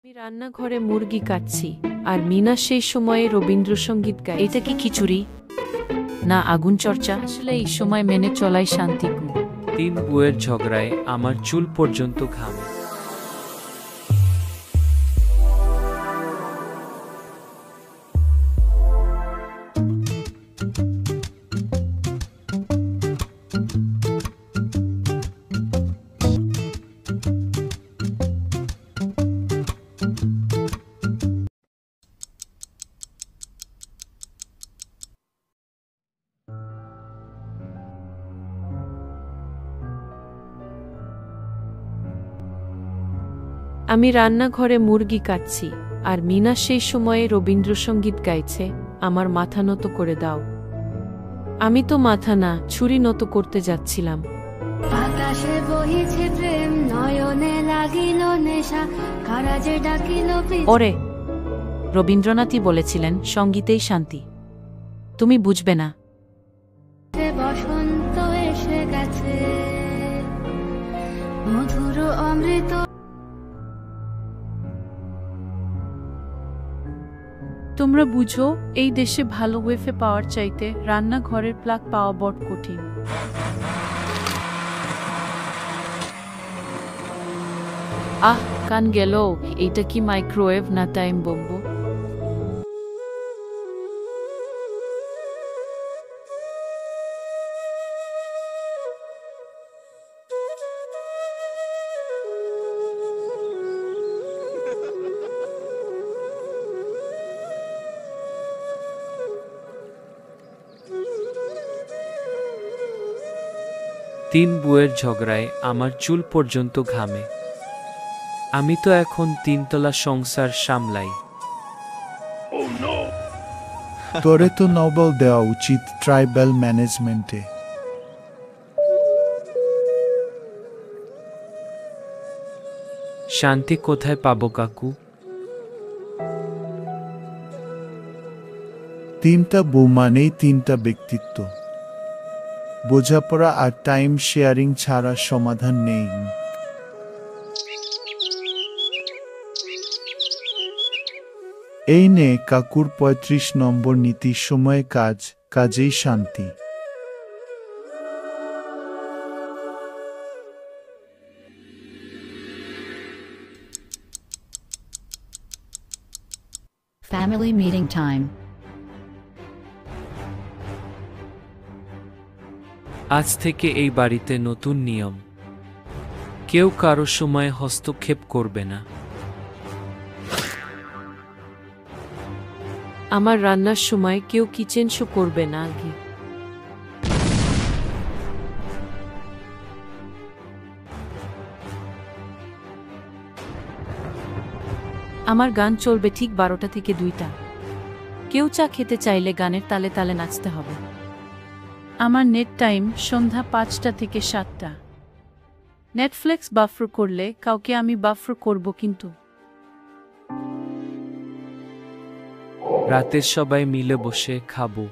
আমি রান্নাঘরে মুরগি কাটছি আর মিনা সেই সময়ে রবীন্দ্রসঙ্গীত গায়। এটা কি খিচুড়ি না আগুন চর্চা? আসলে এই সময় মেনে চলাই শান্তিপূর্ণ। তিন বউয়ের ঝগড়ায় আমার চুল পর্যন্ত ঘামে। আমি রান্নাঘরে মুরগি কাটছি আর মিনা সেই সময়ে রবীন্দ্রসঙ্গীত গাইছে। আমার মাথা নত করে দাও। আমি তো মাথা না, ছুরি নত করতে যাচ্ছিলাম। আকাশে বহিছে প্রেম, নয়নে লাগিল নেশা, কারাজে ডাকিল ওরে, রবীন্দ্রনাথই বলেছিলেন সঙ্গীতেই শান্তি। তুমি বুঝবে না। বসন্ত এসে গেছে, মধুর অমৃত। তোমরা বুঝো, এই দেশে ভালো ওয়েফে পাওয়ার চাইতে রান্নাঘরের প্লাগ পাওয়া বড় কঠিন। আহ, কান গেল। এইটা কি মাইক্রোওয়েভ না টাইম বোম্ব? তিন বউয়ের ঝগড়ায় আমার চুল পর্যন্ত ঘামে। আমি তো এখন তিনতলা সংসার সামলাই। তোরে তো নোবেল দেওয়া উচিত ট্রাইবাল ম্যানেজমেন্টে। শান্তি কোথায় পাবো কাকু? তিনটা বউ মানেই তিনটা ব্যক্তিত্ব। বোঝাপড়া আর টাইম শেয়ারিং ছাড়া সমাধান নেই। এই নে কাকুর ৩৫ নম্বর নীতি, সময়ে কাজ, কাজেই শান্তি। Family meeting time. আজ থেকে এই বাড়িতে নতুন নিয়ম, কেউ কারো সময়ে হস্তক্ষেপ করবে না। আমার রান্নার সময় কেউ কিচেন শো করবে না। আগে আমার গান চলবে ঠিক ১২টা থেকে ২টা। কেউ চা খেতে চাইলে গানের তালে তালে নাচতে হবে। আমার নেট টাইম সন্ধ্যা ৫টা থেকে ৭টা। নেটফ্লিক্স বাফর করলে কাউকে আমি বাফর করব কিন্তু। রাতে সবাই মিলে বসে খাবো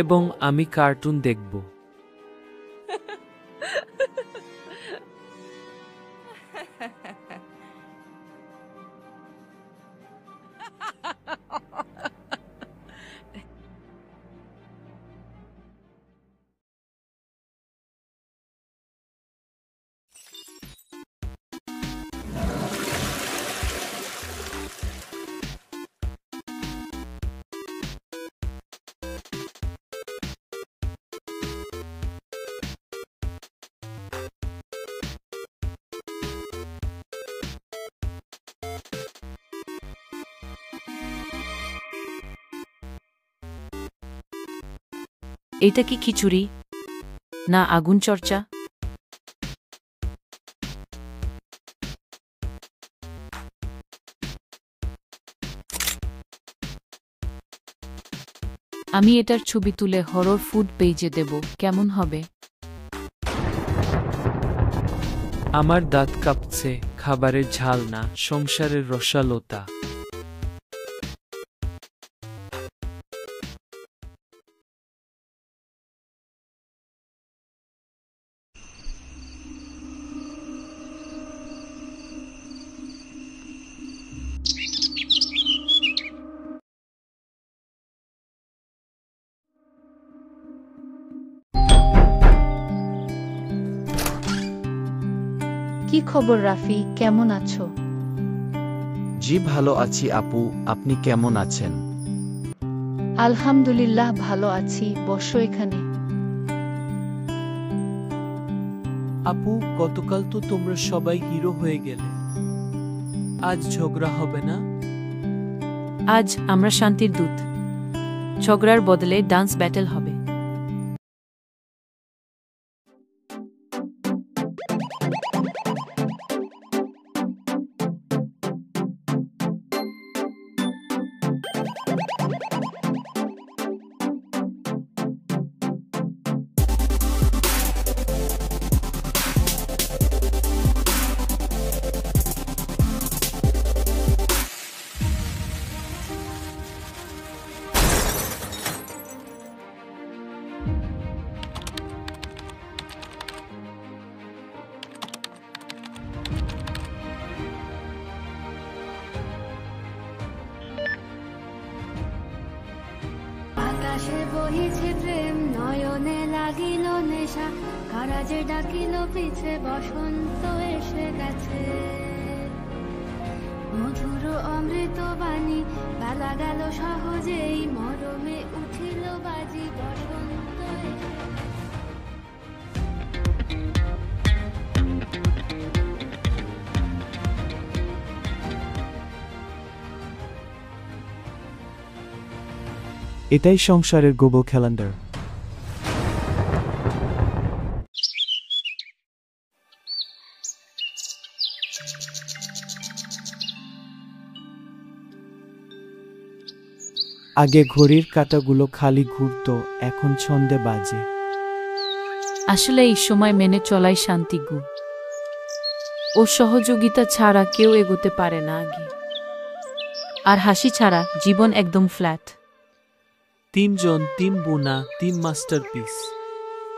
এবং আমি কার্টুন দেখব। এটা কি খিচুড়ি না আগুন চর্চা? আমি এটার ছবি তুলে হরর ফুড পেজে দেব, কেমন হবে? আমার দাঁত কাঁপছে, খাবারের ঝাল না, সংসারের রসালোতা। কি খবর রাফি, কেমন আছো? জি ভালো আছি আপু, আপনি কেমন আছেন? আলহামদুলিল্লাহ ভালো আছি, বসো এখানে। আপু, গতকাল তো তোমরা সবাই হিরো হয়ে গেলে, আজ ঝগড়া হবে না? আজ আমরা শান্তির দূত। ঝগড়ার বদলে ডান্স ব্যাটেল হবে। বাতাসে বহিছে প্রেম, নয়নে লাগিল নেশা, কারা যে ডাকিল পিছে, বসন্ত এসে গেছে। মধুর অমৃত বাণী, বেলা গেল সহজেই, মরমে উঠিল বাজি, বসন্ত এসে এটাই সংসারের গ্লোবাল ক্যালেন্ডার। আগে ঘড়ির কাঁটাগুলো খালি ঘুরতো, এখন ছন্দে বাজে। আসলে এই সময় মেনে চলাই শান্তি গু। ও সহযোগিতা ছাড়া কেউ এগোতে পারে না আগে। আর হাসি ছাড়া জীবন একদম ফ্ল্যাট। 3 জন 3 বোনা 3 মাস্টারপিস।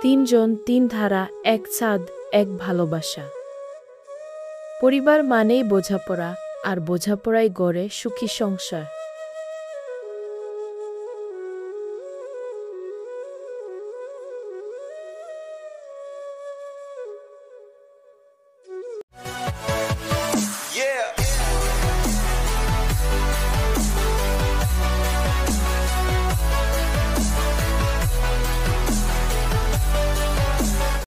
3 জন 3 ধারা, এক ছাদ, এক ভালোবাসা। পরিবার মানেই বোঝাপড়া, আর বোঝাপড়াই গড়ে সুখী সংসার।